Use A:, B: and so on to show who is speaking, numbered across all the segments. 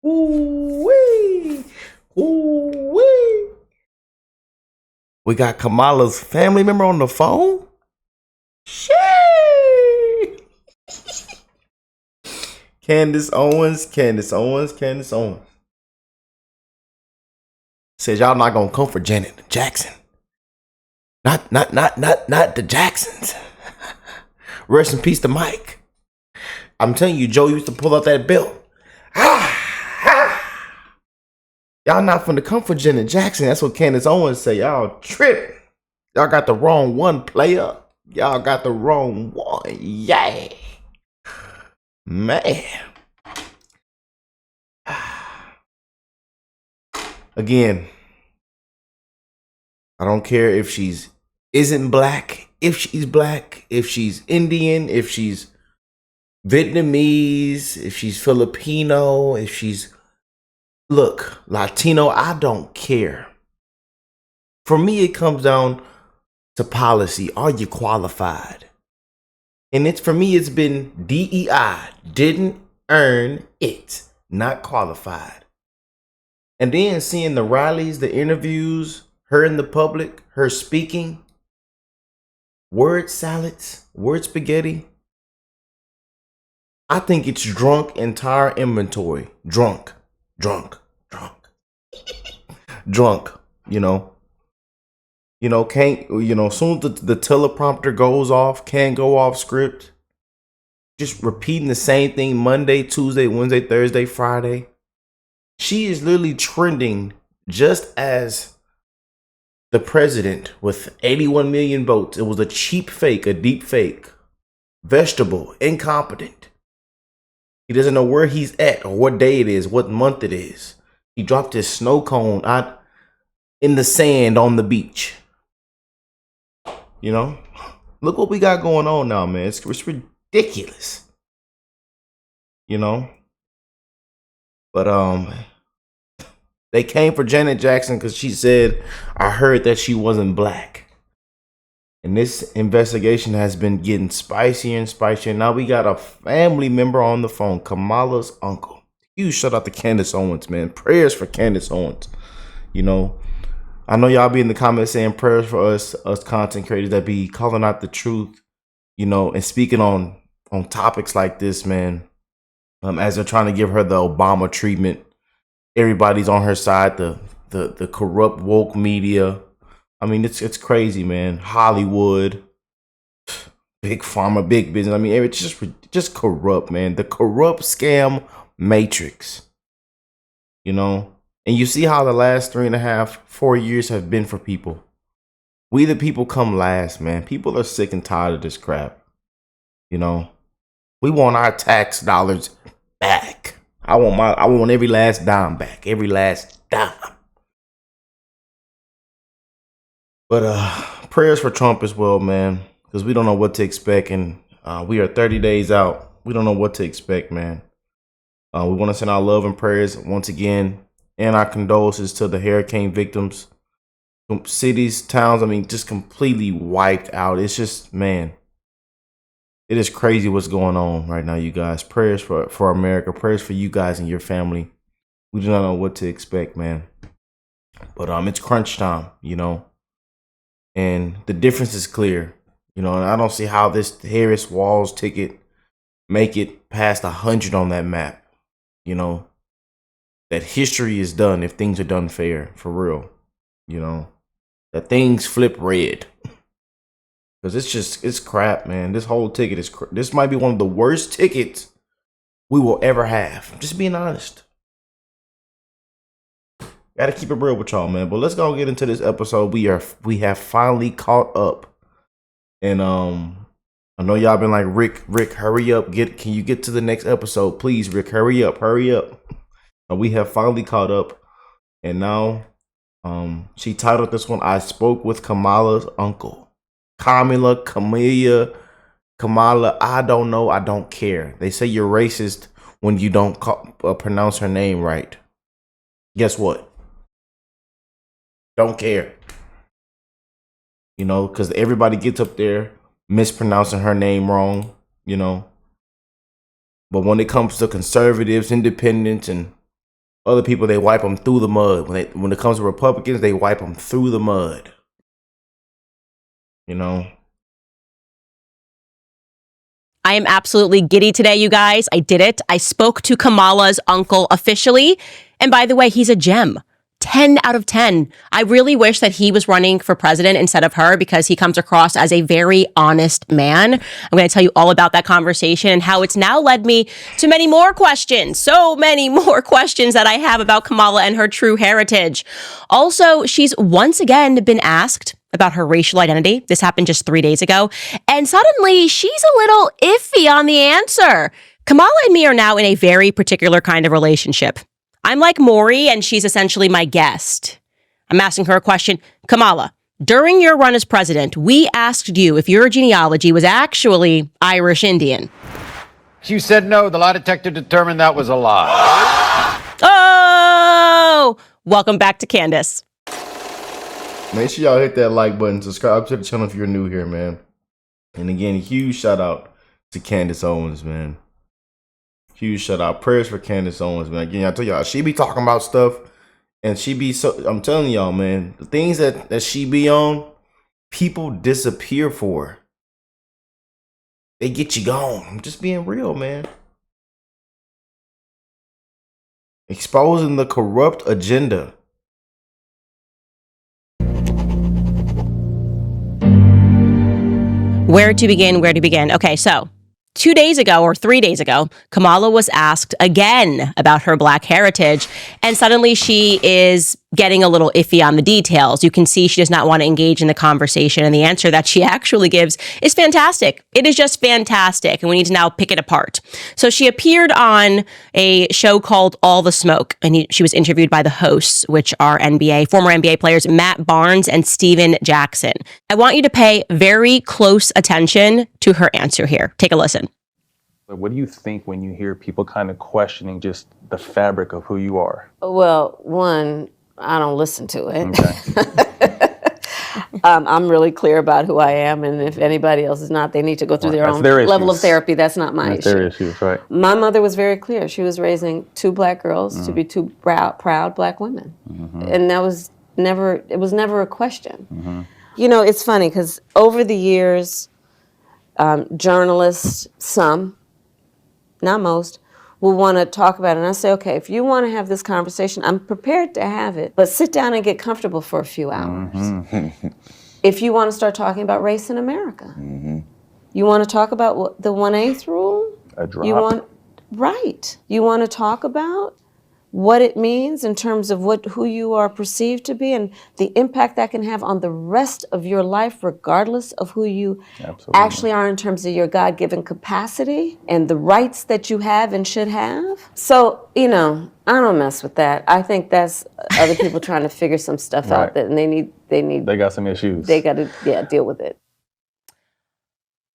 A: Ooh-wee. Ooh-wee. We got Kamala's family member on the phone. Shit. Candace Owens. Says y'all not gonna come for Janet Jackson. Not the Jacksons. Rest in peace to Mike. I'm telling you, Joe used to pull out that belt. Y'all not finna come for Janet Jackson. That's what Candace Owens say. Y'all tripping. Y'all got the wrong one, player. Y'all got the wrong one. Yeah. Man. Again, I don't care if she's isn't black, if she's black, if she's Indian, if she's Vietnamese, if she's Filipino, if she's Latino, I don't care. For me, it comes down to policy. Are you qualified? And for me, it's been DEI, didn't earn it, not qualified. And then seeing the rallies, the interviews, her in the public, her speaking, word salads, word spaghetti. I think it's drunk entire inventory. Drunk, you know. Can't, soon as the teleprompter goes off, can't go off script. Just repeating the same thing Monday, Tuesday, Wednesday, Thursday, Friday. She is literally trending just as the president with 81 million votes. It was a cheap fake, a deep fake. Vegetable, incompetent. He doesn't know where he's at or what day it is, what month it is. He dropped his snow cone out in the sand on the beach. Look what we got going on now, man. It's ridiculous. But they came for Janet Jackson because she said, I heard that she wasn't black. And this investigation has been getting spicier and spicier. Now we got a family member on the phone, Kamala's uncle. Huge shout out to Candace Owens, man. Prayers for Candace Owens. I know y'all be in the comments saying prayers for us content creators that be calling out the truth, and speaking on topics like this, man. As they're trying to give her the Obama treatment. Everybody's on her side, the corrupt woke media. I mean, it's crazy, man. Hollywood, big pharma, big business. I mean, it's just corrupt, man. The corrupt scam matrix. And you see how the last 3.5, 4 years have been for people. We the people come last, man. People are sick and tired of this crap. We want our tax dollars back. I want every last dime back. Every last dime. But prayers for Trump as well, man. Because we don't know what to expect. And we are 30 days out. We don't know what to expect, man. We want to send our love and prayers once again. And our condolences to the hurricane victims. Cities, towns, I mean, just completely wiped out. It's just, man. It is crazy what's going on right now, you guys. Prayers for America. Prayers for you guys and your family. We do not know what to expect, man. But it's crunch time, And the difference is clear. And I don't see how this Harris Walls ticket make it past 100 on that map. That history is done if things are done fair, for real. That things flip red. Because it's crap, man. This whole ticket this might be one of the worst tickets we will ever have. Just being honest. Gotta keep it real with y'all, man. But let's go get into this episode. We have finally caught up. And I know y'all been like, Rick, hurry up. Can you get to the next episode? Please, Rick, hurry up. We have finally caught up. And now she titled this one, I Spoke with Kamala's Uncle. Kamala, I don't know, I don't care. They say you're racist when you don't pronounce her name right. Guess what? Don't care. Because everybody gets up there mispronouncing her name wrong, But when it comes to conservatives, independents, and Other people, they wipe them through the mud. When it comes to Republicans, they wipe them through the mud. You know?
B: I am absolutely giddy today, you guys. I did it. I spoke to Kamala's uncle officially. And by the way, he's a gem. 10 out of 10. I really wish that he was running for president instead of her because he comes across as a very honest man. I'm going to tell you all about that conversation and how it's now led me to many more questions. So many more questions that I have about Kamala and her true heritage. Also, she's once again been asked about her racial identity. This happened just 3 days ago. And suddenly she's a little iffy on the answer. Kamala and me are now in a very particular kind of relationship. I'm like Maury, and she's essentially my guest. I'm asking her a question. Kamala, during your run as president, we asked you if your genealogy was actually Irish Indian.
C: You said no. The lie detector determined that was a lie.
B: Oh! Welcome back to Candace.
A: Make sure y'all hit that like button. Subscribe to the channel if you're new here, man. And again, huge shout out to Candace Owens, man. Huge shout out. Prayers for Candace Owens, man. Again, I tell y'all, she be talking about stuff, and she be so. I'm telling y'all, man, the things that she be on, people disappear for. They get you gone. I'm just being real, man. Exposing the corrupt agenda.
B: Where to begin? Where to begin? Okay, so 2 days ago or 3 days ago, Kamala was asked again about her Black heritage, and suddenly she is getting a little iffy on the details. You can see she does not want to engage in the conversation, and the answer that she actually gives is fantastic. It is just fantastic, and we need to now pick it apart. So she appeared on a show called All the Smoke, and she was interviewed by the hosts, which are former NBA players Matt Barnes and Steven Jackson. I want you to pay very close attention to her answer here. Take a listen.
D: What do you think when you hear people kind of questioning just the fabric of who you are?
E: Well, one, I don't listen to it.
D: Okay.
E: I'm really clear about who I am, and if anybody else is not, they need to go through their own level of therapy. That's not my issue.
D: Their issues, right?
E: My mother was very clear. She was raising two Black girls to be two proud Black women, and it was never a question. You know, it's funny because over the years, journalists, some, not most, will want to talk about it. And I say, okay, if you want to have this conversation, I'm prepared to have it, but sit down and get comfortable for a few hours. If you want to start talking about race in America, you want to talk about the 1/8 rule?
D: A drop.
E: You want to talk about what it means in terms of who you are perceived to be and the impact that can have on the rest of your life, regardless of who you actually are in terms of your God-given capacity and the rights that you have and should have. So, you know, I don't mess with that. I think that's other people trying to figure some stuff out that, and they
D: got some issues.
E: They got to deal with it.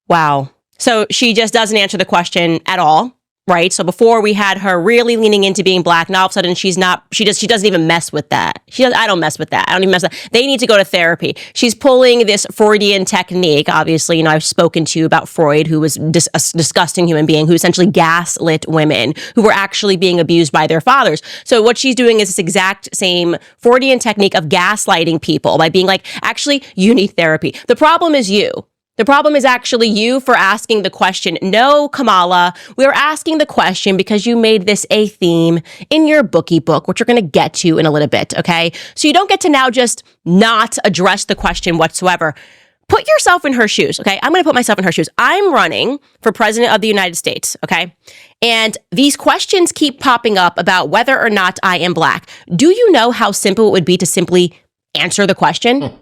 B: Wow. So she just doesn't answer the question at all. Right. So before we had her really leaning into being Black. Now all of a sudden she doesn't even mess with that. I don't mess with that. I don't even mess with that. They need to go to therapy. She's pulling this Freudian technique. Obviously, you know, I've spoken to you about Freud, who was a disgusting human being who essentially gaslit women who were actually being abused by their fathers. So what she's doing is this exact same Freudian technique of gaslighting people by being like, actually, you need therapy. The problem is you. The problem is actually you for asking the question. No, Kamala, we're asking the question because you made this a theme in your bookie book, which we're going to get to in a little bit, okay? So you don't get to now just not address the question whatsoever. Put yourself in her shoes, okay? I'm going to put myself in her shoes. I'm running for president of the United States, okay? And these questions keep popping up about whether or not I am Black. Do you know how simple it would be to simply answer the question?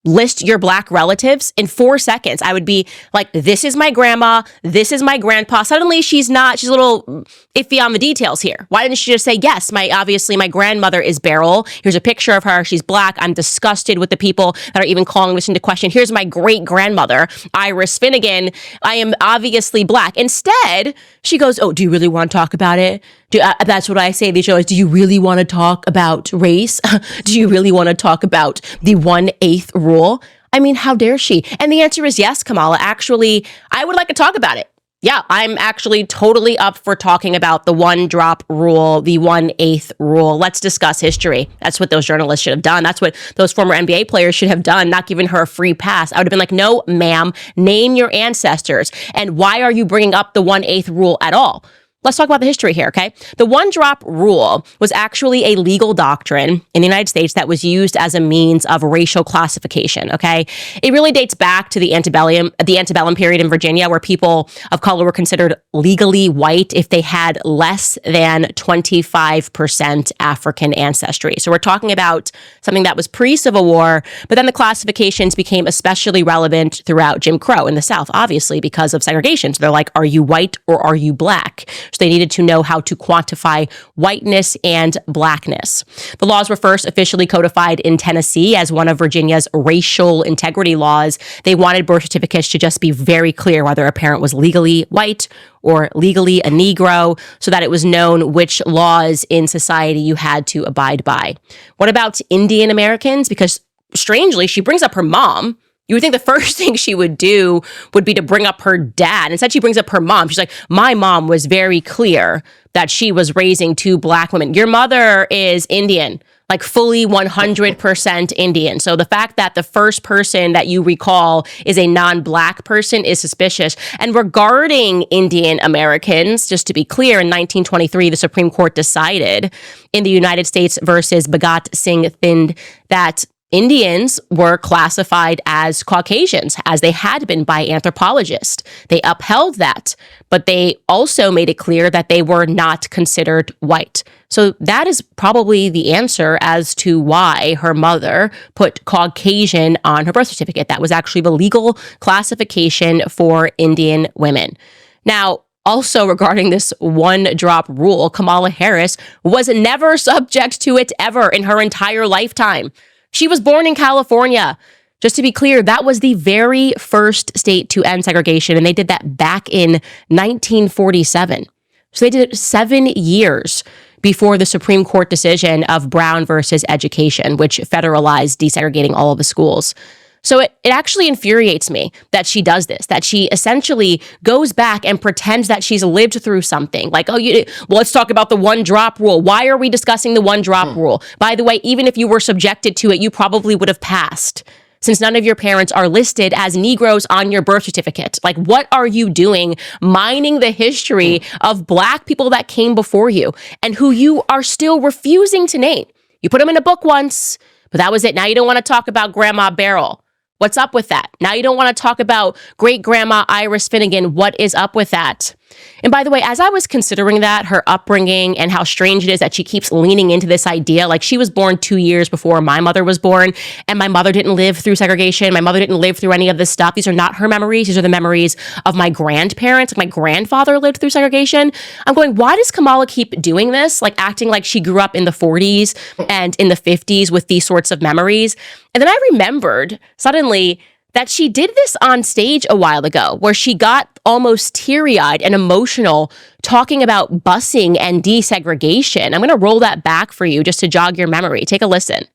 B: List your Black relatives in 4 seconds. I would be like, this is my grandma, this is my grandpa. Suddenly she's a little iffy on the details here. Why didn't she just say, yes, obviously my grandmother is Beryl. Here's a picture of her. She's Black. I'm disgusted with the people that are even calling this into question. Here's my great grandmother, Iris Finnegan. I am obviously Black. Instead, she goes, oh, do you really want to talk about it? That's what I say. These shows. Do you really want to talk about race? Do you really want to talk about the 1/8 rule? I mean, how dare she? And the answer is yes, Kamala. Actually, I would like to talk about it. Yeah, I'm actually totally up for talking about the 1-drop rule, the 1/8 rule. Let's discuss history. That's what those journalists should have done. That's what those former NBA players should have done, not giving her a free pass. I would have been like, no, ma'am, name your ancestors. And why are you bringing up the 1/8 rule at all? Let's talk about the history here, okay? The 1-drop rule was actually a legal doctrine in the United States that was used as a means of racial classification, okay? It really dates back to the antebellum period in Virginia, where people of color were considered legally white if they had less than 25% African ancestry. So we're talking about something that was pre-Civil War, but then the classifications became especially relevant throughout Jim Crow in the South, obviously, because of segregation. So they're like, are you white or are you black? So they needed to know how to quantify whiteness and blackness. The laws were first officially codified in Tennessee as one of Virginia's racial integrity laws. They wanted birth certificates to just be very clear whether a parent was legally white or legally a Negro, so that it was known which laws in society you had to abide by. What about Indian Americans? Because strangely, she brings up her mom. You would think the first thing she would do would be to bring up her dad. Instead, she brings up her mom. She's like, my mom was very clear that she was raising 2 black women. Your mother is Indian, like fully 100% Indian. So the fact that the first person that you recall is a non-black person is suspicious. And regarding Indian Americans, just to be clear, in 1923, the Supreme Court decided in the United States versus Bhagat Singh Thind that Indians were classified as Caucasians, as they had been by anthropologists. They upheld that, but they also made it clear that they were not considered white. So that is probably the answer as to why her mother put Caucasian on her birth certificate. That was actually the legal classification for Indian women. Now, also regarding this 1-drop rule, Kamala Harris was never subject to it ever in her entire lifetime. She was born in California. Just to be clear, that was the very first state to end segregation, and they did that back in 1947. So they did it 7 years before the Supreme Court decision of Brown versus Education, which federalized desegregating all of the schools. So it actually infuriates me that she does this, that she essentially goes back and pretends that she's lived through something. Like, well, let's talk about the 1-drop rule. Why are we discussing the 1-drop rule? By the way, even if you were subjected to it, you probably would have passed, since none of your parents are listed as Negroes on your birth certificate. Like, what are you doing mining the history of black people that came before you and who you are still refusing to name? You put them in a book once, but that was it. Now you don't want to talk about Grandma Beryl. What's up with that? Now you don't want to talk about great-grandma Iris Finnegan. What is up with that? And by the way, as I was considering that, her upbringing and how strange it is that she keeps leaning into this idea, like she was born 2 years before my mother was born, and my mother didn't live through segregation. My mother didn't live through any of this stuff. These are not her memories. These are the memories of my grandparents. Like my grandfather lived through segregation. I'm going, why does Kamala keep doing this? Like acting like she grew up in the 40s and in the 50s with these sorts of memories. And then I remembered suddenly that she did this on stage a while ago, where she got almost teary-eyed and emotional talking about busing and desegregation. I'm going to roll that back for you just to jog your memory. Take a listen.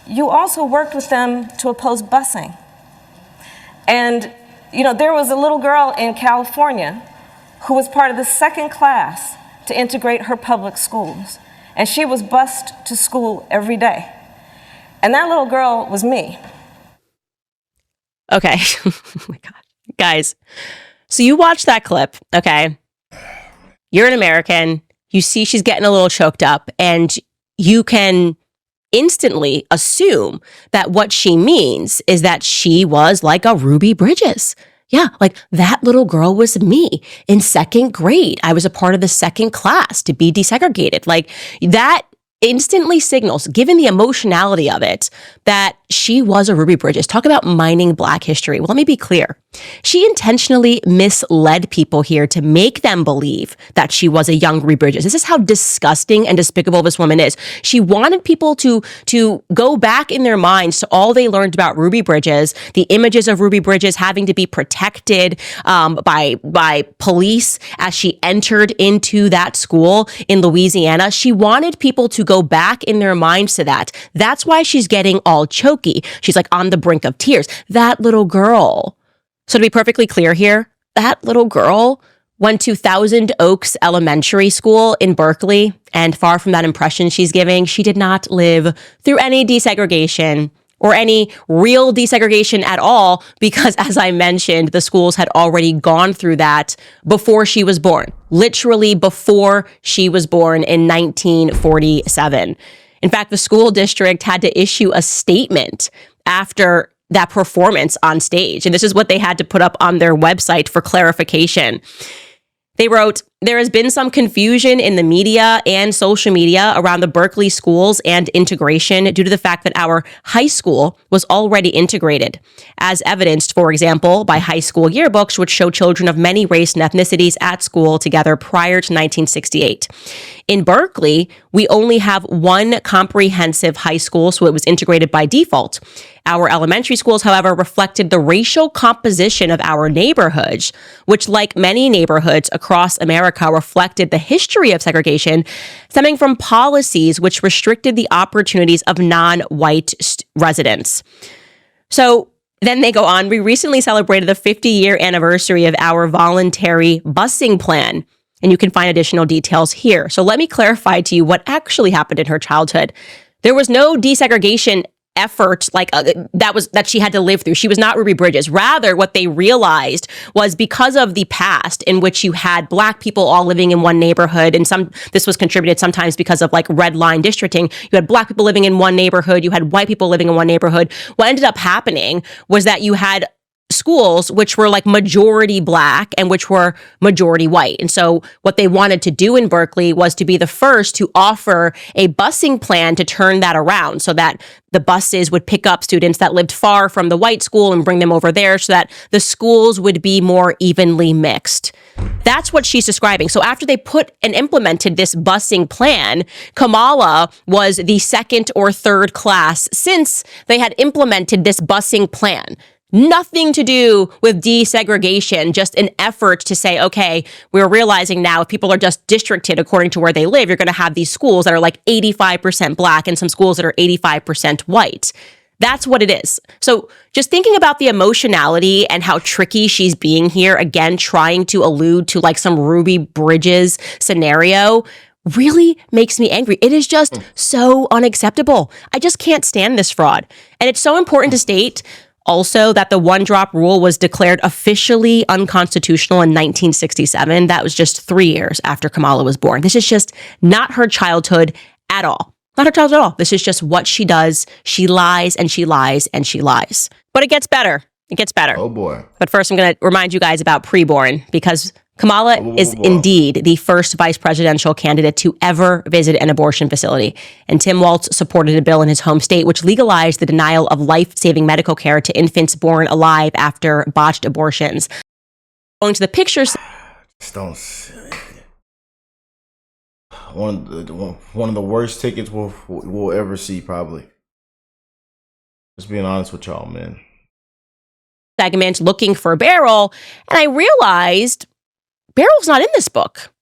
F: You also worked with them to oppose busing. And, there was a little girl in California who was part of the second class to integrate her public schools. And she was bused to school every day. And that little girl was me.
B: Okay. Oh my God. Guys, so you watch that clip, okay? You're an American. You see she's getting a little choked up, and you can instantly assume that what she means is that she was like a Ruby Bridges. Yeah, like that little girl was me in 2nd grade. I was a part of the second class to be desegregated. Like that instantly signals, given the emotionality of it, that she was a Ruby Bridges. Talk about mining Black history. Well, let me be clear. She intentionally misled people here to make them believe that she was a young Ruby Bridges. This is how disgusting and despicable this woman is. She wanted people to go back in their minds to all they learned about Ruby Bridges, the images of Ruby Bridges having to be protected by police as she entered into that school in Louisiana. She wanted people to go back in their minds to that. That's why she's getting all choky. She's like on the brink of tears. That little girl. So to be perfectly clear here, that little girl went to Thousand Oaks Elementary School in Berkeley, and far from that impression she's giving, she did not live through any desegregation or any real desegregation at all, because as I mentioned, the schools had already gone through that before she was born, literally before she was born in 1947. In fact, the school district had to issue a statement after that performance on stage. And this is what they had to put up on their website for clarification. They wrote, "There has been some confusion in the media and social media around the Berkeley schools and integration due to the fact that our high school was already integrated, as evidenced, for example, by high school yearbooks, which show children of many race and ethnicities at school together prior to 1968. In Berkeley, we only have one comprehensive high school, so it was integrated by default. Our elementary schools, however, reflected the racial composition of our neighborhoods, which, like many neighborhoods across America, reflected the history of segregation stemming from policies which restricted the opportunities of non-white residents." So then they go on, "We recently celebrated the 50-year anniversary of our voluntary busing plan." And you can find additional details here. So let me clarify to you what actually happened in her childhood. There was no desegregation effort that she had to live through. She was not Ruby Bridges. Rather, what they realized was because of the past in which you had Black people all living in one neighborhood, and this was contributed sometimes because of like red line districting. You had Black people living in one neighborhood, you had white people living in one neighborhood. What ended up happening was that you had schools which were like majority Black and which were majority white. And so what they wanted to do in Berkeley was to be the first to offer a busing plan to turn that around, so that the buses would pick up students that lived far from the white school and bring them over there, so that the schools would be more evenly mixed. That's what she's describing. So after they put and implemented this busing plan, Kamala was the second or third class since they had implemented this busing plan. Nothing to do with desegregation, just an effort to say, okay, we're realizing now if people are just districted according to where they live, you're going to have these schools that are like 85% Black and some schools that are 85% white. That's what it is. So just thinking about the emotionality and how tricky she's being here, again, trying to allude to like some Ruby Bridges scenario, really makes me angry. It is just so unacceptable. I just can't stand this fraud. And it's so important to state also that the one-drop rule was declared officially unconstitutional in 1967. That was just 3 years after Kamala was born. This is just not her childhood at all. Not her childhood at all. This is just what she does. She lies and she lies and she lies. But it gets better. It gets better.
A: Oh boy.
B: But first, I'm going to remind you guys about preborn, because Kamala is indeed the first vice presidential candidate to ever visit an abortion facility. And Tim Walz supported a bill in his home state which legalized the denial of life-saving medical care to infants born alive after botched abortions. Going to the pictures.
A: Just don't say it. One of the worst tickets we'll ever see, probably. Just being honest with y'all, man.
B: Segment looking for Beryl, and I realized Beryl's not in this book.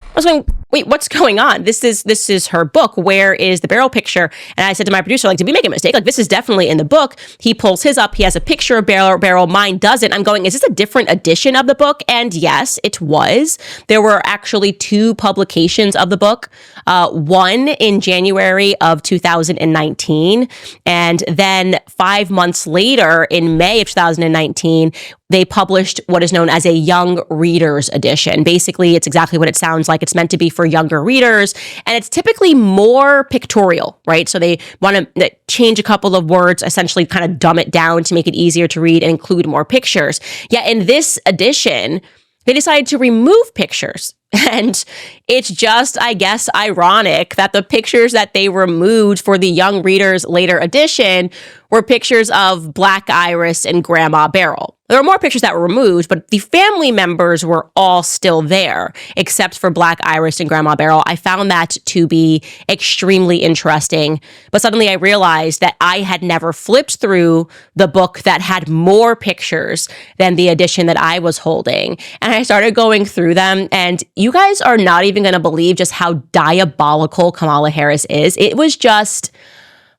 B: I was going, wait, what's going on? This is her book. Where is the Beryl picture? And I said to my producer, like, did we make a mistake? Like, this is definitely in the book. He pulls his up. He has a picture of Beryl. Mine doesn't. I'm going, is this a different edition of the book? And yes, it was. There were actually 2 publications of the book. One in January of 2019. And then 5 months later, in May of 2019, they published what is known as a young readers edition. Basically, it's exactly what it sounds like. It's meant to be for younger readers, and it's typically more pictorial, right? So they want to change a couple of words, essentially kind of dumb it down to make it easier to read and include more pictures. Yet in this edition, they decided to remove pictures. And it's just, I guess, ironic that the pictures that they removed for the young readers later edition were pictures of Black Iris and Grandma Beryl. There were more pictures that were removed, but the family members were all still there, except for Black Iris and Grandma Beryl. I found that to be extremely interesting. But suddenly I realized that I had never flipped through the book that had more pictures than the edition that I was holding. And I started going through them, and you guys are not even going to believe just how diabolical Kamala Harris is. It was just,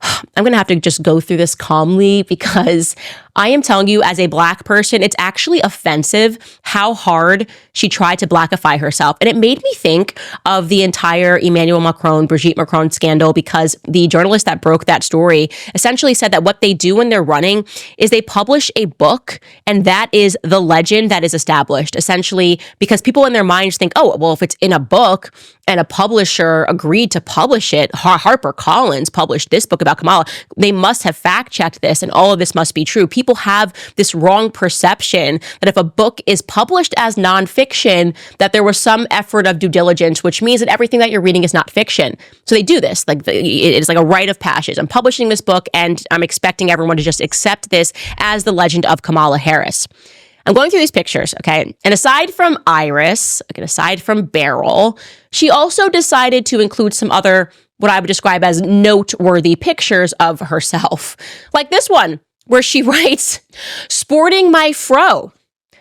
B: I'm going to have to just go through this calmly because I am telling you, as a black person, it's actually offensive how hard she tried to blackify herself. And it made me think of the entire Emmanuel Macron, Brigitte Macron scandal, because the journalist that broke that story essentially said that what they do when they're running is they publish a book, and that is the legend that is established, essentially, because people in their minds think, oh, well, if it's in a book and a publisher agreed to publish it, HarperCollins published this book about Kamala, they must have fact-checked this, and all of this must be true. People have this wrong perception that if a book is published as nonfiction, that there was some effort of due diligence, which means that everything that you're reading is not fiction. So they do this. Like it is like a rite of passage. I'm publishing this book, and I'm expecting everyone to just accept this as the legend of Kamala Harris. I'm going through these pictures, okay? And aside from Iris, again, aside from Beryl, she also decided to include some other, what I would describe as noteworthy pictures of herself. Like this one, where she writes, "Sporting my fro,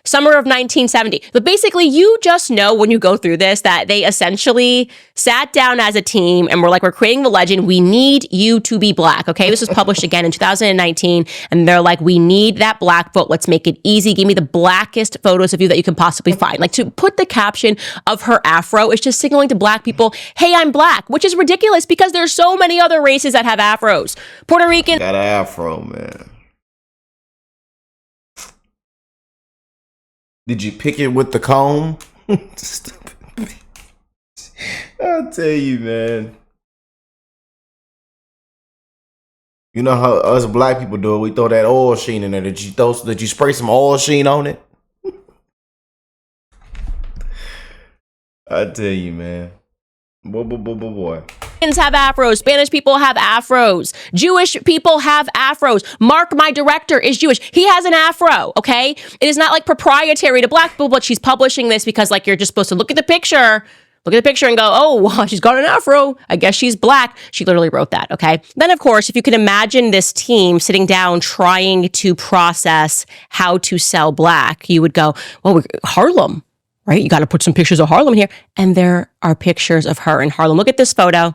B: summer of 1970. But basically, you just know when you go through this that they essentially sat down as a team and were like, we're creating the legend. We need you to be black, okay? This was published again in 2019. And they're like, we need that black vote. Let's make it easy. Give me the blackest photos of you that you can possibly find. Like, to put the caption of her afro is just signaling to black people, hey, I'm black, which is ridiculous because there's so many other races that have afros. Puerto Rican.
A: Got an afro, man. Did you pick it with the comb? I'll tell you, man. You know how us black people do it. We throw that oil sheen in there. Did you spray some oil sheen on it? I tell you, man. Boy.
B: Have afros. Spanish people have afros. Jewish people have afros. Mark, my director, is Jewish. He has an afro, okay? It is not like proprietary to black people, but she's publishing this because like you're just supposed to look at the picture and go, oh, well, she's got an afro. I guess she's black. She literally wrote that, okay? Then, of course, if you can imagine this team sitting down trying to process how to sell black, you would go, well, Harlem, right? You got to put some pictures of Harlem here. And there are pictures of her in Harlem. Look at this photo.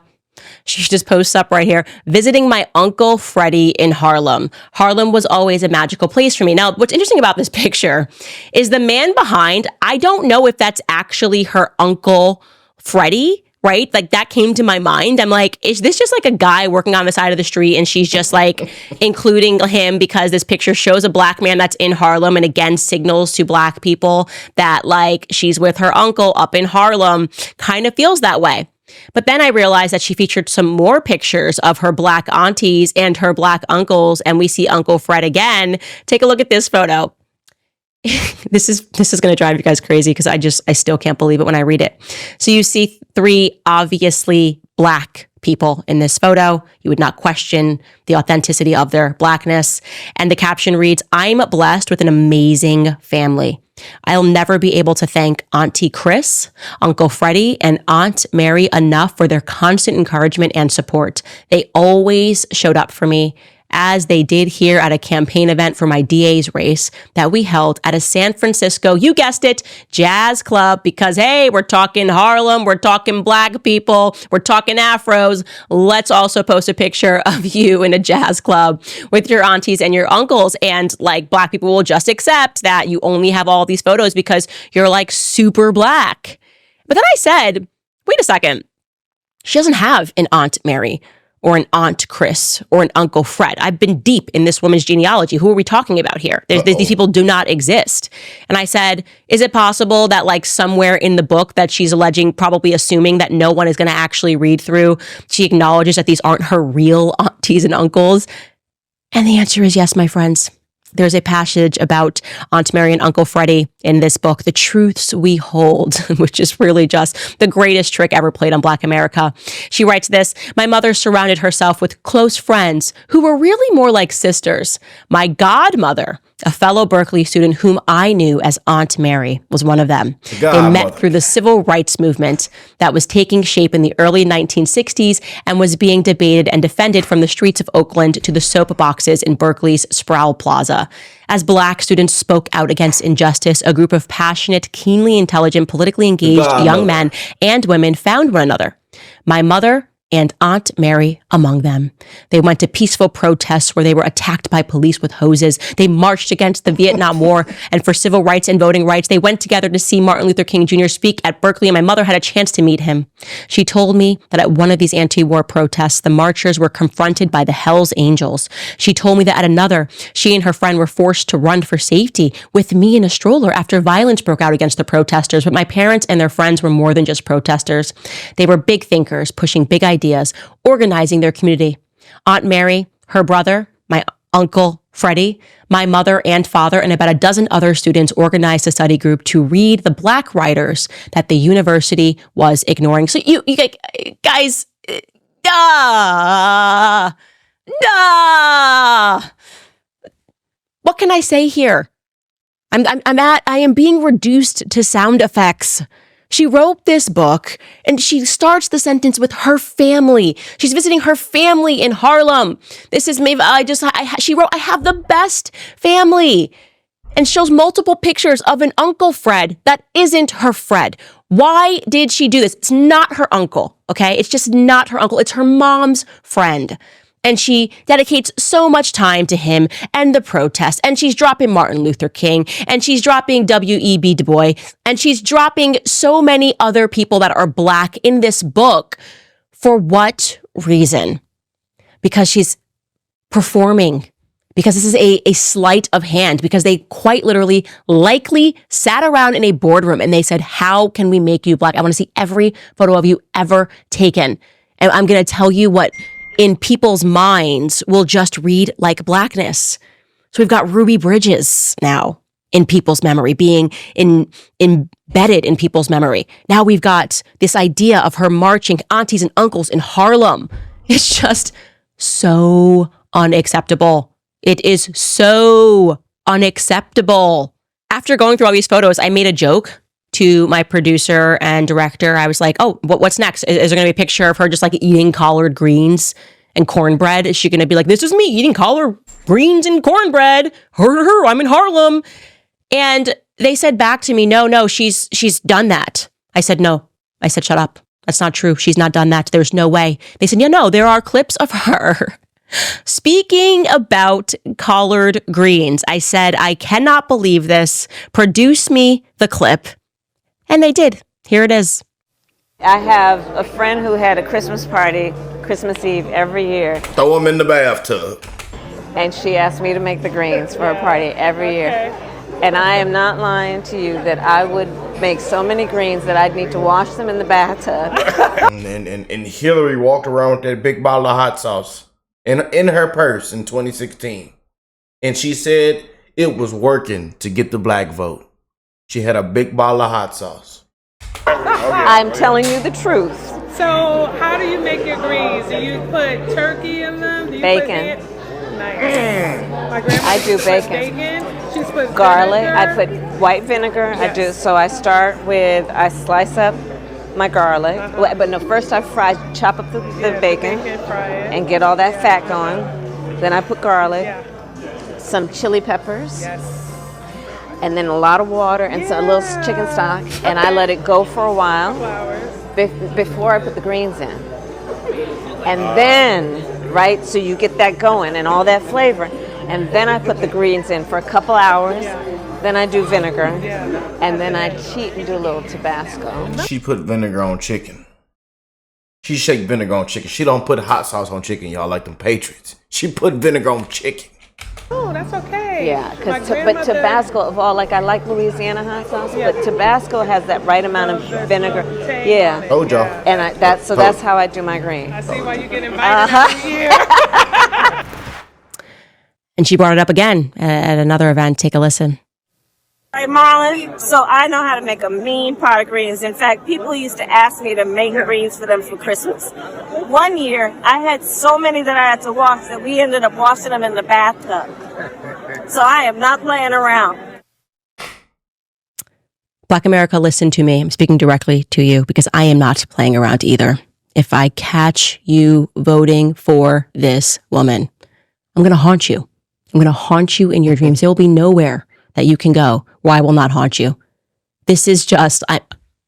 B: She just posts up right here, visiting my uncle Freddy in Harlem. Harlem was always a magical place for me. Now, what's interesting about this picture is the man behind, I don't know if that's actually her uncle Freddy, right? Like that came to my mind. I'm like, is this just like a guy working on the side of the street and she's just like including him because this picture shows a black man that's in Harlem and again signals to black people that like she's with her uncle up in Harlem. Kind of feels that way. But then I realized that she featured some more pictures of her black aunties and her black uncles, and we see Uncle Fred again. Take a look at this photo. This is going to drive you guys crazy because I still can't believe it when I read it. So you see three obviously black people in this photo. You would not question the authenticity of their blackness. And the caption reads, I'm blessed with an amazing family. I'll never be able to thank Auntie Chris, Uncle Freddy, and Aunt Mary enough for their constant encouragement and support. They always showed up for me, as they did here at a campaign event for my DA's race that we held at a San Francisco, you guessed it, jazz club, because hey, we're talking Harlem, we're talking black people, we're talking afros. Let's also post a picture of you in a jazz club with your aunties and your uncles. And like black people will just accept that you only have all these photos because you're like super black. But then I said, wait a second, she doesn't have an Aunt Mary or an Aunt Chris, or an Uncle Fred. I've been deep in this woman's genealogy. Who are we talking about here? These people do not exist. And I said, is it possible that like somewhere in the book that she's alleging, probably assuming that no one is going to actually read through, she acknowledges that these aren't her real aunties and uncles? And the answer is yes, my friends. There's a passage about Aunt Mary and Uncle Freddy in this book, The Truths We Hold, which is really just the greatest trick ever played on Black America. She writes this, my mother surrounded herself with close friends who were really more like sisters. My godmother, a fellow Berkeley student whom I knew as Aunt Mary, was one of them. They met through the civil rights movement that was taking shape in the early 1960s and was being debated and defended from the streets of Oakland to the soapboxes in Berkeley's Sproul Plaza. As Black students spoke out against injustice, a group of passionate, keenly intelligent, politically engaged young men and women found one another. My mother and Aunt Mary among them. They went to peaceful protests where they were attacked by police with hoses. They marched against the Vietnam War and for civil rights and voting rights. They went together to see Martin Luther King Jr. speak at Berkeley, and my mother had a chance to meet him. She told me that at one of these anti-war protests, the marchers were confronted by the Hells Angels. She told me that at another, she and her friend were forced to run for safety with me in a stroller after violence broke out against the protesters. But my parents and their friends were more than just protesters. They were big thinkers, pushing big ideas, organizing their community. Aunt Mary, her brother, my uncle Freddy, my mother and father, and about a dozen other students organized a study group to read the Black writers that the university was ignoring. So you guys, what can I say here? I am being reduced to sound effects. She wrote this book and she starts the sentence with her family. She's visiting her family in Harlem. This is maybe she wrote, I have the best family, and shows multiple pictures of an Uncle Fred that isn't her Fred. Why did she do this? It's not her uncle, okay? It's just not her uncle. It's her mom's friend. And she dedicates so much time to him and the protests. And she's dropping Martin Luther King. And she's dropping W.E.B. Du Bois. And she's dropping so many other people that are Black in this book. For what reason? Because she's performing. Because this is a sleight of hand. Because they quite literally likely sat around in a boardroom and they said, how can we make you Black? I want to see every photo of you ever taken. And I'm going to tell you what in people's minds will just read like Blackness. So we've got Ruby Bridges now in people's memory, being embedded in people's memory. Now we've got this idea of her marching aunties and uncles in Harlem. It's just so unacceptable. It is so unacceptable. After going through all these photos, I made a joke to my producer and director. I was like, oh, what's next? Is there going to be a picture of her just like eating collard greens and cornbread? Is she going to be like, this is me eating collard greens and cornbread. I'm in Harlem. And they said back to me, no, she's done that. I said, no. I said, shut up. That's not true. She's not done that. There's no way. They said, yeah, no, there are clips of her speaking about collard greens. I said, I cannot believe this. Produce me the clip. And they did. Here it is.
E: I have a friend who had a Christmas party, Christmas Eve every year.
A: Throw them in the bathtub.
E: And she asked me to make the greens for her party every year. And I am not lying to you that I would make so many greens that I'd need to wash them in the bathtub.
A: and Hillary walked around with that big bottle of hot sauce in her purse in 2016. And she said it was working to get the Black vote. She had a big bottle of hot sauce.
E: I'm telling you the truth.
G: So how do you make your greens? Do you put turkey in them? Do you
E: Bacon.
G: Nice. My grandma
E: I do
G: puts
E: bacon.
G: She's put
E: Garlic.
G: vinegar.
E: I put white vinegar.
G: Yes.
E: I do. So I start with, I slice up my garlic. But no, first I chop up the bacon
G: fry it.
E: and get all that fat going. Then I put garlic, some chili peppers.
G: Yes.
E: And then a lot of water and a little chicken stock, and I let it go for a while before I put the greens in. And then, right, so you get that going and all that flavor, and then I put the greens in for a couple hours. Then I do vinegar, and then I cheat and do a little Tabasco.
A: She put vinegar on chicken. She shake vinegar on chicken. She don't put hot sauce on chicken, y'all, like them Patriots. She put vinegar on chicken.
G: Oh, that's okay.
E: Yeah, but Tabasco of all, like I like Louisiana hot sauce, but Tabasco has that right amount of vinegar. Yeah.
A: Told y'all.
E: And that's how I do my greens.
G: I see why you get invited every year.
B: And she brought it up again at another event. Take a listen.
H: Hey, Marlon, so I know how to make a mean pot of greens. In fact, people used to ask me to make greens for them for Christmas. One year, I had so many that I had to wash that we ended up washing them in the bathtub. So I am not playing around.
B: Black America, listen to me. I'm speaking directly to you because I am not playing around either. If I catch you voting for this woman, I'm going to haunt you. I'm going to haunt you in your dreams. There will be nowhere that you can go where I will not haunt you. This is just,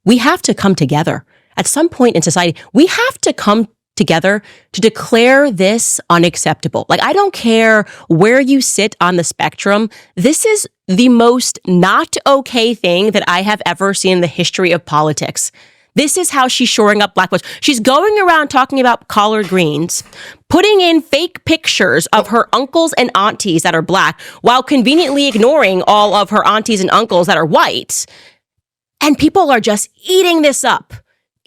B: we have to come together. At some point in society, we have to come together to declare this unacceptable. Like, I don't care where you sit on the spectrum. This is the most not okay thing that I have ever seen in the history of politics. This is how she's shoring up black votes. She's going around talking about collard greens, putting in fake pictures of her uncles and aunties that are black, while conveniently ignoring all of her aunties and uncles that are white. And people are just eating this up.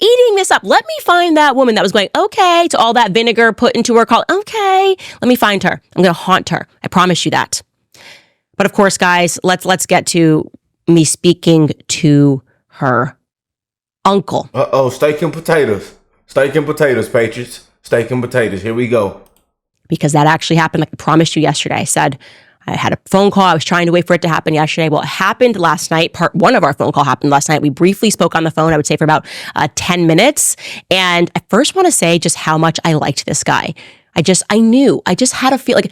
B: Let me find that woman that was going, okay, to all that vinegar put into her call. Okay, let me find her. I'm going to haunt her. I promise you that. But of course, guys, let's get to me speaking to her uncle.
A: Steak and potatoes. Steak and potatoes, Patriots. Steak and potatoes. Here we go.
B: Because that actually happened, like I promised you yesterday. I said I had a phone call. I was trying to wait for it to happen yesterday. Well, it happened last night. Part one of our phone call happened last night. We briefly spoke on the phone, I would say for about 10 minutes. And I first want to say just how much I liked this guy. I just had a feel like,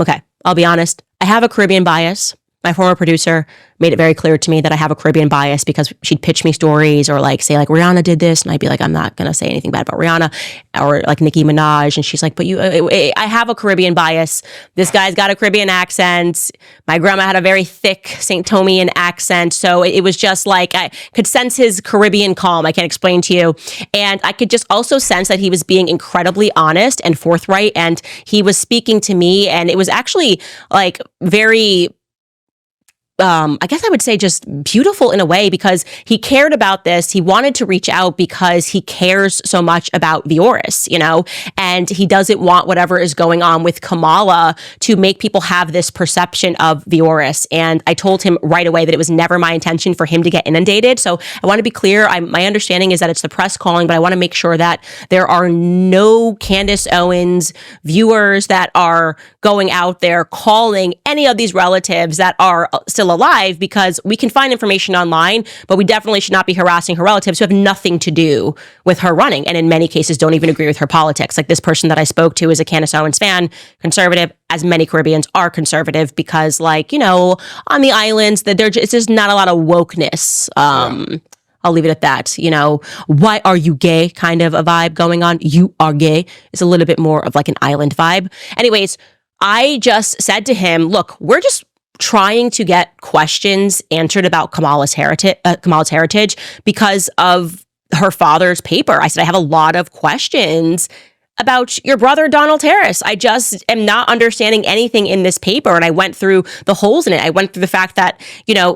B: okay, I'll be honest. I have a Caribbean bias. My former producer made it very clear to me that I have a Caribbean bias because she'd pitch me stories or like say like Rihanna did this, and I'd be like, I'm not gonna say anything bad about Rihanna, or like Nicki Minaj, and she's like, but I have a Caribbean bias. This guy's got a Caribbean accent. My grandma had a very thick St. Thomian accent, so it was just like I could sense his Caribbean calm. I can't explain to you, and I could just also sense that he was being incredibly honest and forthright, and he was speaking to me, and it was actually like very. I guess I would say just beautiful in a way, because he cared about this. He wanted to reach out because he cares so much about Vioris, and he doesn't want whatever is going on with Kamala to make people have this perception of Vioris. And I told him right away that it was never my intention for him to get inundated. So I want to be clear. My understanding is that it's the press calling, but I want to make sure that there are no Candace Owens viewers that are going out there calling any of these relatives that are still alive, because we can find information online, but we definitely should not be harassing her relatives who have nothing to do with her running, and in many cases don't even agree with her politics. Like this person that I spoke to is a Candace Owens fan, conservative, as many Caribbeans are conservative, because on the islands that it's just not a lot of wokeness. I'll leave it at that. Why are you gay kind of a vibe going on. You are gay. It's a little bit more of like an island vibe. Anyways, I just said to him, look, we're just trying to get questions answered about Kamala's heritage because of her father's paper. I said, I have a lot of questions about your brother, Donald Harris. I just am not understanding anything in this paper. And I went through the holes in it. I went through the fact that,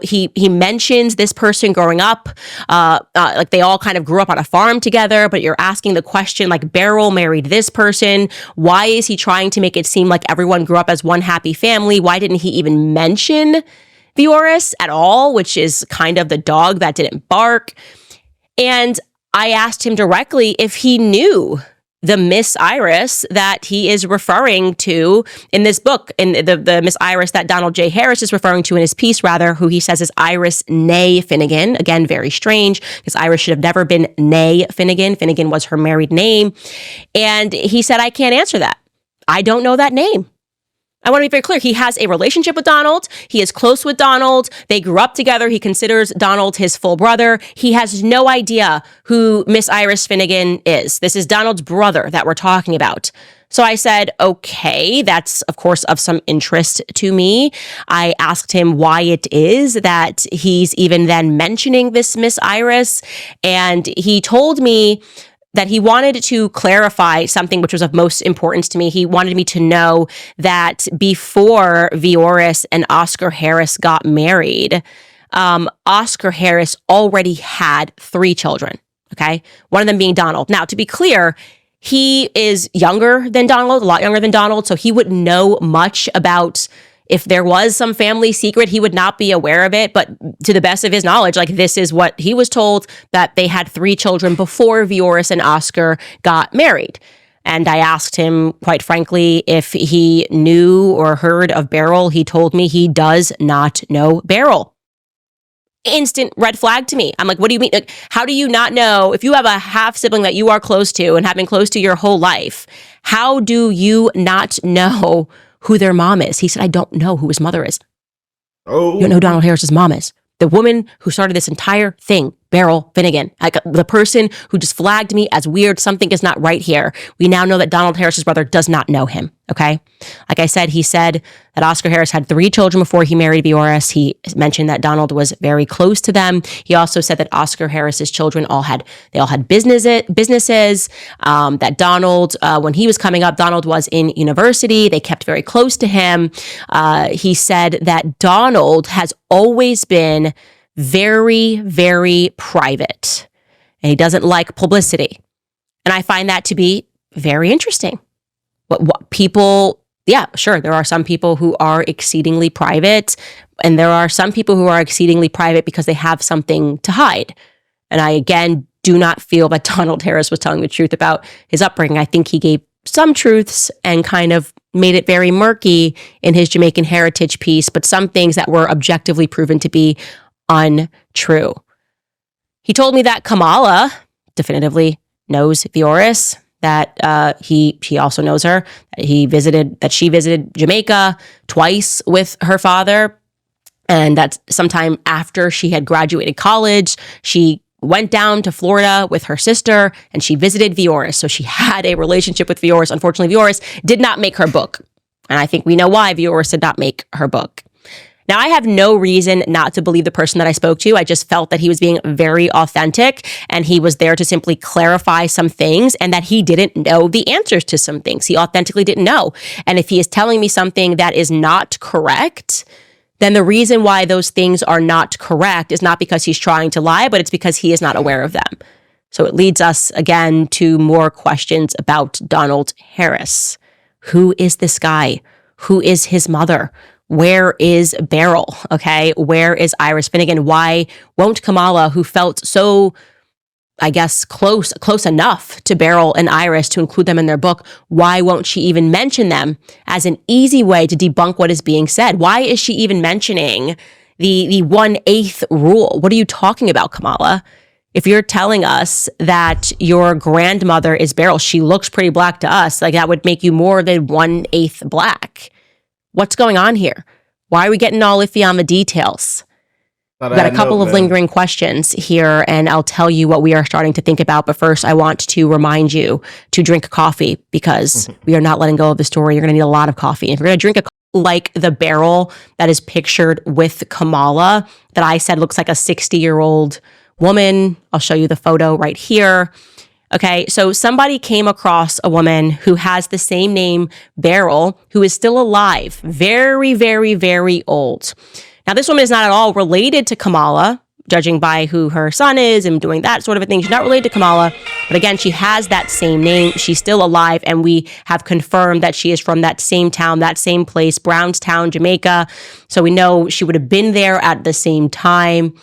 B: he mentions this person growing up, like they all kind of grew up on a farm together, but you're asking the question, like Beryl married this person. Why is he trying to make it seem like everyone grew up as one happy family? Why didn't he even mention Vioris at all, which is kind of the dog that didn't bark? And I asked him directly if he knew the Miss Iris that he is referring to in this book, in the Miss Iris that Donald J. Harris is referring to in his piece, rather, who he says is Iris Nay Finnegan. Again, very strange, because Iris should have never been Nay Finnegan. Finnegan was her married name. And he said, I can't answer that. I don't know that name. I want to be very clear. He has a relationship with Donald. He is close with Donald. They grew up together. He considers Donald his full brother. He has no idea who Miss Iris Finnegan is. This is Donald's brother that we're talking about. So I said, okay, that's of course of some interest to me. I asked him why it is that he's even then mentioning this Miss Iris. And he told me that he wanted to clarify something which was of most importance to me. He wanted me to know that before Vioris and Oscar Harris got married, Oscar Harris already had 3 children, okay? One of them being Donald. Now, to be clear, he is younger than Donald, a lot younger than Donald, so he wouldn't know much about if there was some family secret. He would not be aware of it, but to the best of his knowledge, like this is what he was told, that they had 3 children before Vioris and Oscar got married. And I asked him, quite frankly, if he knew or heard of Beryl. He told me he does not know Beryl. Instant red flag to me. I'm like, what do you mean? Like, how do you not know? If you have a half sibling that you are close to and have been close to your whole life, how do you not know who their mom is? He said, I don't know who his mother is. Oh. You don't know who Donald Harris's mom is. The woman who started this entire thing Beryl Finnegan, like the person who just flagged me as weird. Something is not right here. We now know that Donald Harris's brother does not know him. Okay. Like I said, he said that Oscar Harris had 3 children before he married Vioris. He mentioned that Donald was very close to them. He also said that Oscar Harris's children all had businesses, that Donald, when he was coming up, Donald was in university. They kept very close to him. He said that Donald has always been very, very private, and he doesn't like publicity. And I find that to be very interesting. What people, yeah, sure, there are some people who are exceedingly private, and there are some people who are exceedingly private because they have something to hide. And I, again, do not feel that Donald Harris was telling the truth about his upbringing. I think he gave some truths and kind of made it very murky in his Jamaican heritage piece, but some things that were objectively proven to be untrue. He told me that Kamala definitively knows Vioris, that he also knows her, that she visited Jamaica twice with her father, and that sometime after she had graduated college, she went down to Florida with her sister and she visited Vioris. So she had a relationship with Vioris. Unfortunately, Vioris did not make her book. And I think we know why Vioris did not make her book. Now, I have no reason not to believe the person that I spoke to. I just felt that he was being very authentic and he was there to simply clarify some things and that he didn't know the answers to some things. He authentically didn't know. And if he is telling me something that is not correct, then the reason why those things are not correct is not because he's trying to lie, but it's because he is not aware of them. So it leads us again to more questions about Donald Harris. Who is this guy? Who is his mother? Where is Beryl? Okay. Where is Iris Finnegan? Why won't Kamala, who felt so, I guess, close enough to Beryl and Iris to include them in their book, why won't she even mention them as an easy way to debunk what is being said? Why is she even mentioning the 1/8 rule? What are you talking about, Kamala? If you're telling us that your grandmother is Beryl, she looks pretty black to us, like that would make you more than 1/8 black. What's going on here? Why are we getting all iffy on the details? We've got a couple of lingering questions here, and I'll tell you what we are starting to think about. But first, I want to remind you to drink coffee because we are not letting go of the story. You're going to need a lot of coffee. If you're going to drink a like the Beryl that is pictured with Kamala, that I said looks like a 60-year-old woman. I'll show you the photo right here. Okay, so somebody came across a woman who has the same name, Beryl, who is still alive, very, very, very old. Now, this woman is not at all related to Kamala, judging by who her son is and doing that sort of a thing. She's not related to Kamala, but again, she has that same name. She's still alive, and we have confirmed that she is from that same town, that same place, Brownstown, Jamaica. So we know she would have been there at the same time.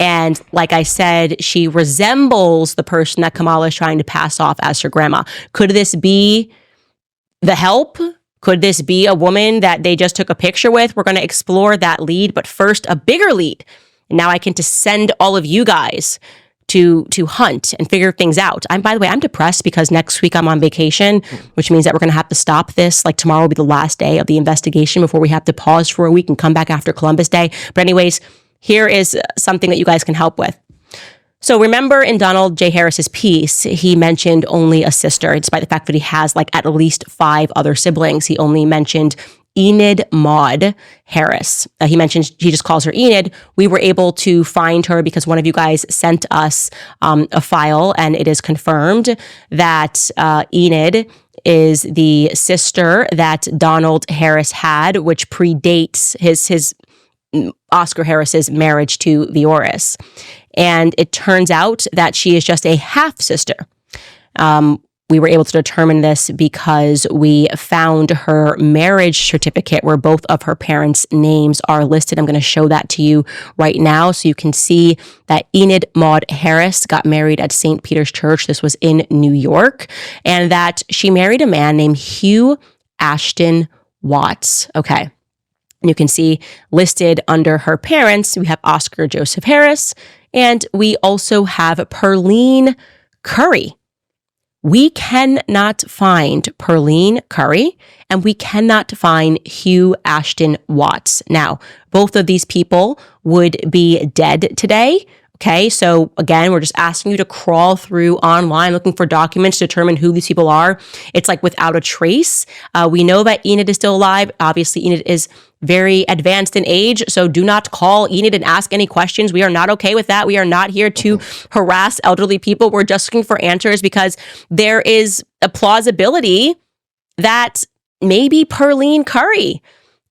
B: And like I said, she resembles the person that Kamala is trying to pass off as her grandma. Could this be the help? Could this be a woman that they just took a picture with? We're going to explore that lead, but first a bigger lead. And now I can just send all of you guys to hunt and figure things out. By the way, I'm depressed because next week I'm on vacation, which means that we're going to have to stop this. Like tomorrow will be the last day of the investigation before we have to pause for a week and come back after Columbus Day. But anyways, here is something that you guys can help with. So remember in Donald J. Harris's piece, he mentioned only a sister, despite the fact that he has like at least 5 other siblings. He only mentioned Enid Maud Harris. He just calls her Enid. We were able to find her because one of you guys sent us a file, and it is confirmed that Enid is the sister that Donald Harris had, which predates his Oscar Harris's marriage to Vioris. And it turns out that she is just a half sister. We were able to determine this because we found her marriage certificate where both of her parents' names are listed. I'm going to show that to you right now so you can see that Enid Maud Harris got married at St. Peter's Church. This was in New York. And that she married a man named Hugh Ashton Watts. Okay. You can see listed under her parents, we have Oscar Joseph Harris, and we also have Perline Curry. We cannot find Perline Curry, and we cannot find Hugh Ashton Watts. Now, both of these people would be dead today, Okay, so again, we're just asking you to crawl through online looking for documents to determine who these people are. It's like without a trace. We know that Enid is still alive. Obviously, Enid is very advanced in age, so do not call Enid and ask any questions. We are not okay with that. We are not here to harass elderly people. We're just looking for answers because there is a plausibility that maybe Perlene Curry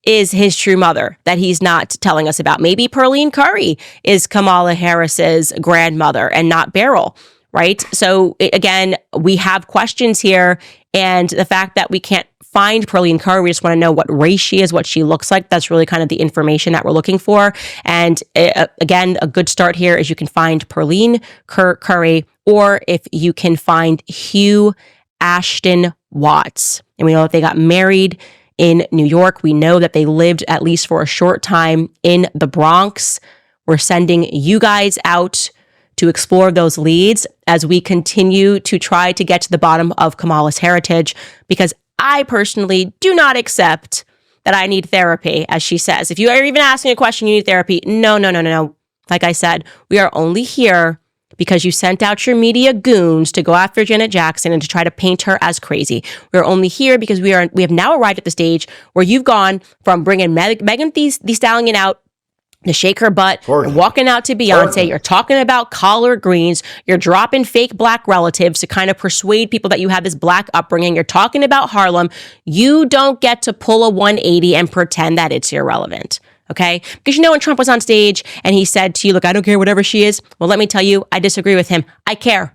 B: is his true mother that he's not telling us about. Maybe Perlene Curry is Kamala Harris's grandmother and not Beryl, right? So again, we have questions here, and the fact that we can't find Perlene Curry, we just want to know what race she is, what she looks like. That's really kind of the information that we're looking for. And again, a good start here is you can find Perlene Curry, or if you can find Hugh Ashton Watts. And we know that they got married in New York. We know that they lived at least for a short time in the Bronx. We're sending you guys out to explore those leads as we continue to try to get to the bottom of Kamala's heritage, because I personally do not accept that I need therapy, as she says. If you are even asking a question, you need therapy. No. Like I said, we are only here because you sent out your media goons to go after Janet Jackson and to try to paint her as crazy. We're only here because we have now arrived at the stage where you've gone from bringing Megan Thee Stallion out to shake her butt, you're walking out to Beyonce, you're talking about collard greens, you're dropping fake black relatives to kind of persuade people that you have this black upbringing, you're talking about Harlem. You don't get to pull a 180 and pretend that it's irrelevant. Okay? Because when Trump was on stage and he said to you, look, I don't care whatever she is. Well, let me tell you, I disagree with him. I care.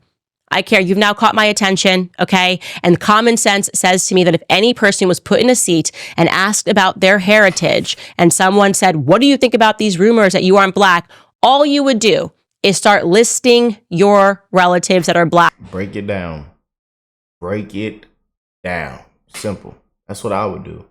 B: You've now caught my attention. Okay? And common sense says to me that if any person was put in a seat and asked about their heritage and someone said, what do you think about these rumors that you aren't black? All you would do is start listing your relatives that are black.
A: Break it down. Break it down. Simple. That's what I would do.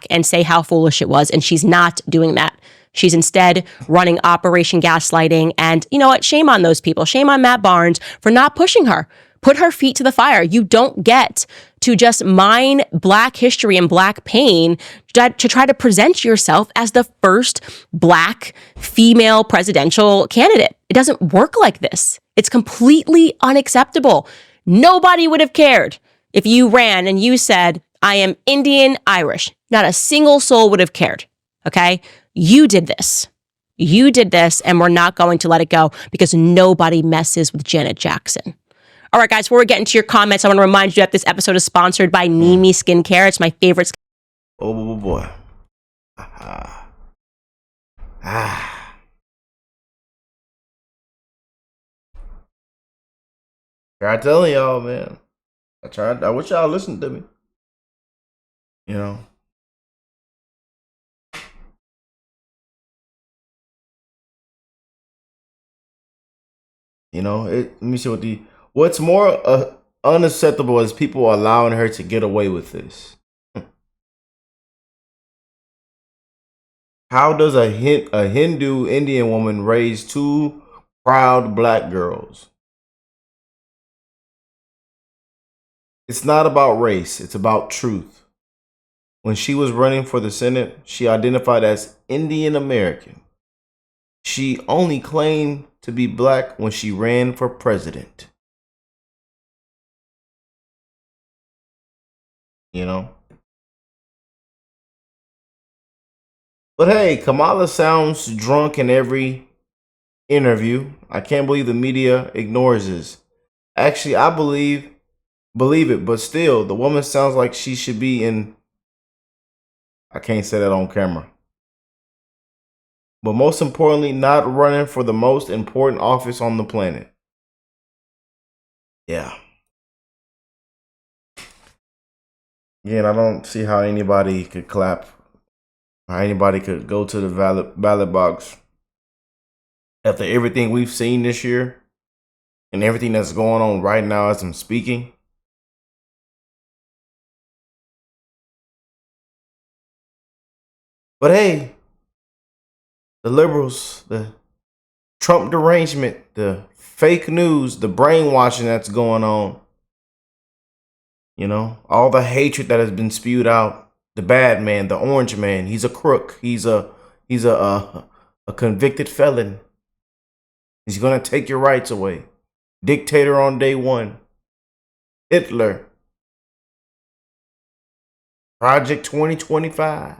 B: And say how foolish it was. And she's not doing that. She's instead running Operation Gaslighting. And you know what? Shame on those people. Shame on Matt Barnes for not pushing her. Put her feet to the fire. You don't get to just mine black history and black pain to try to present yourself as the first black female presidential candidate. It doesn't work like this. It's completely unacceptable. Nobody would have cared if you ran and you said, I am Indian Irish. Not a single soul would have cared. Okay? You did this. You did this, and we're not going to let it go because nobody messes with Janet Jackson. All right, guys, before we get into your comments, I want to remind you that this episode is sponsored by Nimi Skincare. It's my favorite.
A: Oh, boy. Try telling y'all, man. I wish y'all listened to me. You know. Let me see what's more unacceptable is people allowing her to get away with this. How does a Hindu Indian woman raise two proud black girls? It's not about race, it's about truth. When she was running for the Senate, she identified as Indian American. She only claimed to be black when she ran for president. But hey, Kamala sounds drunk in every interview. I can't believe the media ignores this. Actually, I believe it, but still, the woman sounds like she should be in. I can't say that on camera. But most importantly, not running for the most important office on the planet. Yeah. Again, I don't see how anybody could clap. How anybody could go to the ballot box after everything we've seen this year and everything that's going on right now as I'm speaking. But hey, the liberals, the Trump derangement, the fake news, the brainwashing that's going on, all the hatred that has been spewed out, the bad man, the orange man, he's a crook, he's a convicted felon. He's gonna take your rights away. Dictator on day one. Hitler. Project 2025.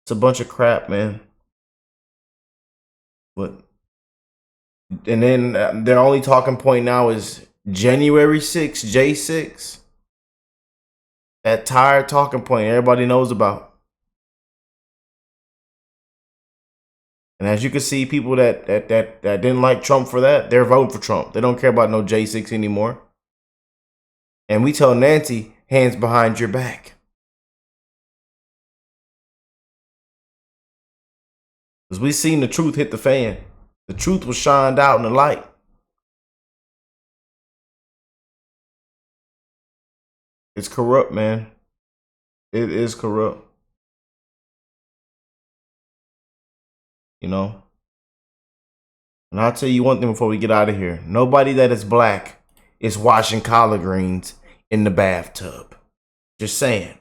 A: It's a bunch of crap, man. But and then their only talking point now is January 6th, J6. That tired talking point everybody knows about. And as you can see, people that didn't like Trump for that, they're voting for Trump. They don't care about no J6 anymore. And we tell Nancy, hands behind your back. Because we seen the truth hit the fan. The truth was shined out in the light. It's corrupt, man. It is corrupt. You know? And I'll tell you one thing before we get out of here. Nobody that is black is washing collard greens in the bathtub. Just saying.